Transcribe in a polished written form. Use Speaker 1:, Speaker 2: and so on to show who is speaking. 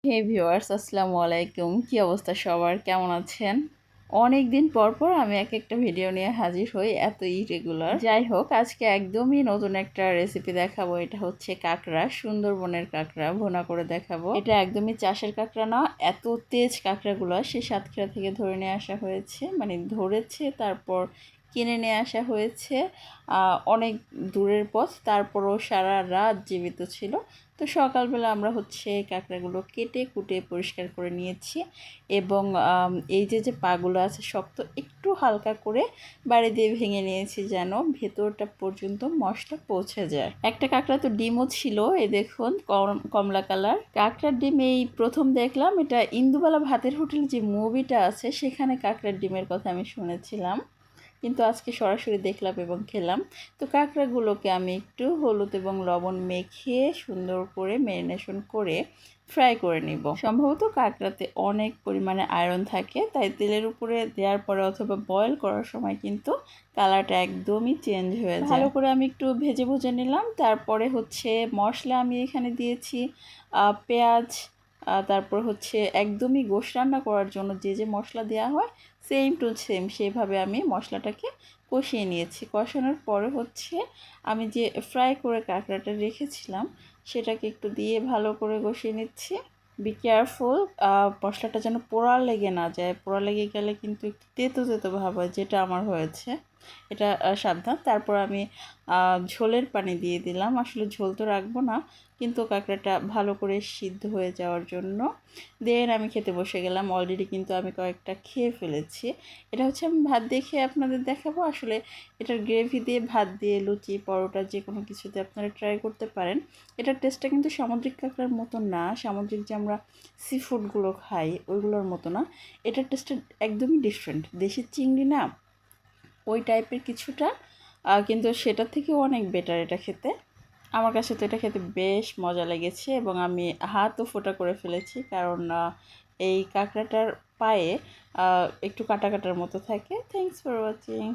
Speaker 1: হে viewers, আসসালামু আলাইকুম। কি অবস্থা সবার, কেমন আছেন? অনেক দিন পর পর আমি একটা ভিডিও নিয়ে হাজির হই, এত ইরেগুলার। যাই হোক, আজকে একদমই নতুন একটা রেসিপি দেখাবো। এটা হচ্ছে কাঁকড়া, সুন্দরবনের কাঁকড়া ভুনা করে দেখাবো। এটা একদমই চাষের কাঁকড়া না, এত তেজ কাঁকড়াগুলো সে সাতক্ষীরা থেকে ধরে নিয়ে আসা হয়েছে, মানে ধরেছে তারপর কিনে নিয়ে আসা হয়েছে। অনেক দূরের পথ, তারপরও সারা রাত জীবিত ছিল। তো সকালবেলা আমরা হচ্ছে কাঁকড়াগুলো কেটে কুটে পরিষ্কার করে নিয়েছি এবং এই যে পাগুলো আছে শক্ত, একটু হালকা করে বাড়ি দিয়ে ভেঙে নিয়েছি যেন ভেতরটা পর্যন্ত মশলা পৌঁছে যায়। একটা কাঁকড়া তো ডিমও ছিল, এই দেখুন কমলা কালার কাঁকড়ার ডিম। এই প্রথম দেখলাম, এটা ইন্দুবালা ভাতের হোটেল যে মুভিটা আছে সেখানে কাঁকড়ার ডিমের কথা আমি শুনেছিলাম, কিন্তু আজকে সরাসরি দেখলাম এবং খেলাম। তো কাঁকড়াগুলোকে আমি একটু হলুদ এবং লবণ মেখে সুন্দর করে ম্যারিনেশন করে ফ্রাই করে নিব। সম্ভবত কাঁকড়াতে অনেক পরিমাণে আয়রন থাকে, তাই তেলের উপরে দেওয়ার পরে অথবা বয়েল করার সময় কিন্তু কালারটা একদমই চেঞ্জ হয়ে যায়। ভালো করে আমি একটু ভেজে নিলাম। তারপরে হচ্ছে মশলা আমি এখানে দিয়েছি পেঁয়াজ, তারপর হচ্ছে একদমই গোশ রান্না করার জন্য যে মশলা দেওয়া হয় সেম টু সেম সেভাবে আমি মশলাটাকে কষিয়ে নিয়েছি। কষানোর পরে হচ্ছে আমি যে ফ্রাই করে কাঁকড়াটা রেখেছিলাম সেটাকে একটু দিয়ে ভালো করে কষিয়ে নিচ্ছি। বি কেয়ারফুল, মশলাটা যেন পোড়া লেগে না যায়। পোড়া লেগে গেলে কিন্তু একটু তেতো তেতো ভাব হয়, যেটা আমার হয়েছে। এটা সাবধান। তারপর আমি ঝোলের পানি দিয়ে দিলাম। আসলে ঝোল তো রাখবো না, কিন্তু কাঁকড়াটা ভালো করে সিদ্ধ হয়ে যাওয়ার জন্য। দেন আমি খেতে বসে গেলাম। অলরেডি কিন্তু আমি কয়েকটা খেয়ে ফেলেছি। এটা হচ্ছে আমি ভাত দিয়ে খেয়ে আপনাদের দেখাবো। আসলে এটার গ্রেভি দিয়ে ভাত দিয়ে লুচি পরোটা যে কোনো কিছুতে আপনারা ট্রাই করতে পারেন। এটার টেস্টটা কিন্তু সামুদ্রিক কাঁকড়ার মতো না, সামুদ্রিক যে আমরা সি ফুডগুলো খাই ওইগুলোর মতো না। এটার টেস্টটা একদমই ডিফারেন্ট। দেশি চিংড়ি না, ওই টাইপের কিছুটা, কিন্তু সেটার থেকেও অনেক বেটার এটা খেতে। আমার কাছে তো এটা খেতে বেশ মজা লেগেছে এবং আমি হাতও ফোটা করে ফেলেছি, কারণ এই কাঁকড়াটার পায়ে একটু কাটা কাটার মতো থাকে। Thanks for watching.